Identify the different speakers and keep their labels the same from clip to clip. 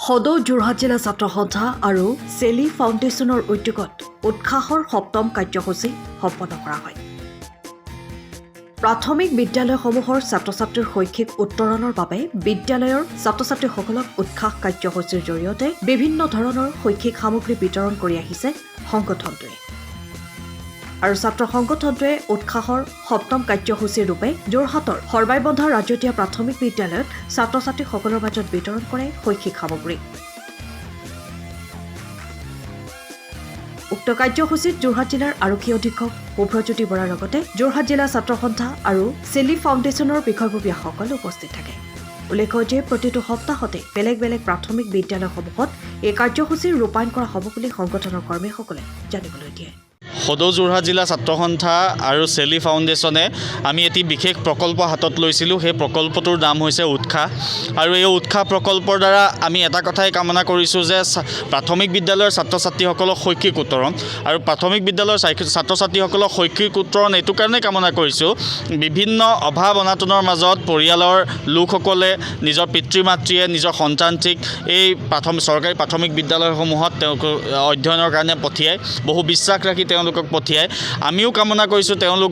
Speaker 1: সদৌ যোৰহাট জিলা ছাত্ৰ সন্থা আৰু চেলি ফাউণ্ডেশ্যনৰ উদ্যোগত উৎসাহৰ সপ্তম কাৰ্যসূচী সম্পন্ন কৰা হয়। প্ৰাথমিক বিদ্যালয়সমূহৰ ছাত্ৰ ছাত্ৰীৰ শৈক্ষিক উত্তৰণৰ বাবে বিদ্যালয়ৰ ছাত্ৰ ছাত্ৰীসকলক উৎসাহ কাৰ্যসূচীৰ জৰিয়তে বিভিন্ন ধৰণৰ শৈক্ষিক সামগ্ৰী বিতৰণ কৰি আহিছে সংগঠনটোৱে। আৰু ছাত্ৰ সংগঠনটোৱে উৎসাহৰ সপ্তম কাৰ্যসূচীৰ ৰূপে যোৰহাটৰ সৰ্বাইবন্ধা ৰাজতীয়া প্ৰাথমিক বিদ্যালয়ত ছাত্ৰ ছাত্ৰীসকলৰ মাজত বিতৰণ কৰে শৈক্ষিক সামগ্ৰী। উক্ত কাৰ্যসূচীত যোৰহাট জিলাৰ আৰক্ষী অধীক্ষক শুভ্ৰজ্যোতি বৰাৰ লগতে যোৰহাট জিলা ছাত্ৰ সন্থা আৰু চেলি ফাউণ্ডেশ্যনৰ বিষয়ববীয়াসকল উপস্থিত থাকে। উল্লেখ্য যে প্ৰতিটো সপ্তাহতে বেলেগ বেলেগ প্ৰাথমিক বিদ্যালয়সমূহত এই কাৰ্যসূচী ৰূপায়ণ কৰা হ'ব বুলি সংগঠনৰ কৰ্মীসকলে জানিবলৈ দিয়ে।
Speaker 2: সদৌ যোৰহাট জিলা ছাত্ৰ সন্থা আৰু চেলি ফাউণ্ডেশ্যনে আমি এটি বিশেষ প্ৰকল্প হাতত লৈছিলোঁ। সেই প্ৰকল্পটোৰ নাম হৈছে উৎসাহ। আৰু এই উৎসাহ প্ৰকল্পৰ দ্বাৰা আমি এটা কথাই কামনা কৰিছোঁ যে প্ৰাথমিক বিদ্যালয়ৰ ছাত্ৰ ছাত্ৰীসকলক শৈক্ষিক উত্তৰণ আৰু প্ৰাথমিক বিদ্যালয়ৰ ছাত্ৰ ছাত্ৰীসকলক শৈক্ষিক উত্তৰণ এইটো কাৰণেই কামনা কৰিছোঁ, বিভিন্ন অভাৱ অনাটনৰ মাজত পৰিয়ালৰ লোকসকলে নিজৰ পিতৃ মাতৃয়ে নিজৰ সন্তানটিক এই চৰকাৰী প্ৰাথমিক বিদ্যালয়সমূহত তেওঁলোক অধ্যয়নৰ কাৰণে পঠিয়ায়, বহু বিশ্বাস ৰাখি তেওঁলোকক পঠিয়ায়। আমিও কামনা কৰিছোঁ তেওঁলোক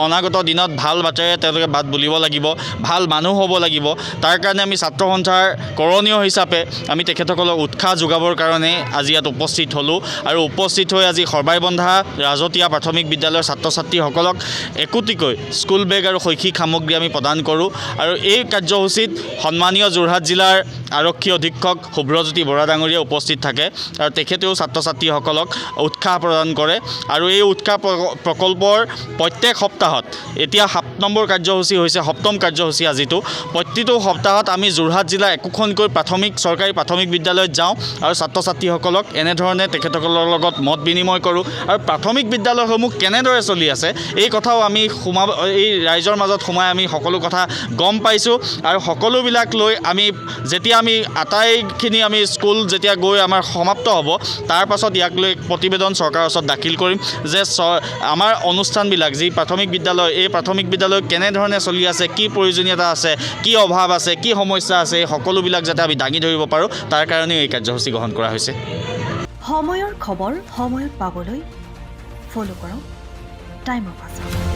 Speaker 2: অনাগত দিনত ভাল বাটেৰে তেওঁলোকে বাট বুলিব লাগিব, ভাল মানুহ হ'ব লাগিব। তাৰ কাৰণে আমি ছাত্ৰ সন্থাৰ কৰণীয় হিচাপে আমি তেখেতসকলক উৎসাহ যোগাবৰ কাৰণে আজি ইয়াত উপস্থিত হ'লোঁ। আৰু উপস্থিত হৈ আজি সৰ্বাইবন্ধা ৰাজতীয়া প্ৰাথমিক বিদ্যালয়ৰ ছাত্ৰ ছাত্ৰীসকলক একোটিকৈ স্কুল বেগ আৰু শৈক্ষিক সামগ্ৰী আমি প্ৰদান কৰোঁ। আৰু এই কাৰ্যসূচীত সন্মানীয় যোৰহাট জিলাৰ আৰক্ষী অধীক্ষক শুভ্ৰজ্যোতি বৰা ডাঙৰীয়া উপস্থিত থাকে আৰু তেখেতেও ছাত্ৰ ছাত্ৰীসকলক উৎসাহ প্ৰদান কৰে। আৰু এই উৎসাহ প্ৰকল্পৰ প্ৰত্যেক সপ্তাহত এতিয়া 7 নম্বৰ কাৰ্যসূচী হৈছে সপ্তম কাৰ্যসূচী আজিটো। প্ৰতিটো সপ্তাহত আমি যোৰহাট জিলাৰ একোখনকৈ চৰকাৰী প্ৰাথমিক বিদ্যালয়ত যাওঁ আৰু ছাত্ৰ ছাত্ৰীসকলক এনেধৰণে তেখেতসকলৰ লগত মত বিনিময় কৰোঁ। আৰু প্ৰাথমিক বিদ্যালয়সমূহ কেনেদৰে চলি আছে এই কথাও আমি এই ৰাইজৰ মাজত সোমাই আমি সকলো কথা গম পাইছোঁ। আৰু সকলোবিলাক লৈ যেতিয়া আমি আটাইখিনি আমি স্কুল যেতিয়া গৈ আমাৰ সমাপ্ত হ'ব, তাৰ পাছত ইয়াক লৈ প্ৰতিবেদন চৰকাৰৰ ওচৰত দাখিল কৰিম যে আমাৰ অনুষ্ঠানবিলাক যি প্ৰাথমিক বিদ্যালয়, এই প্ৰাথমিক বিদ্যালয় কেনেধৰণে চলি আছে, কি প্ৰয়োজনীয়তা আছে, কি অভাৱ আছে, কি সমস্যা আছে, এই সকলোবিলাক যাতে আমি দাঙি ধৰিব পাৰোঁ, তাৰ কাৰণেও এই কাৰ্যসূচী গ্ৰহণ কৰা হৈছে।
Speaker 1: সময়ৰ খবৰ সময়ত পাবলৈ ফ'ল' কৰক টাইম অফ আছাম।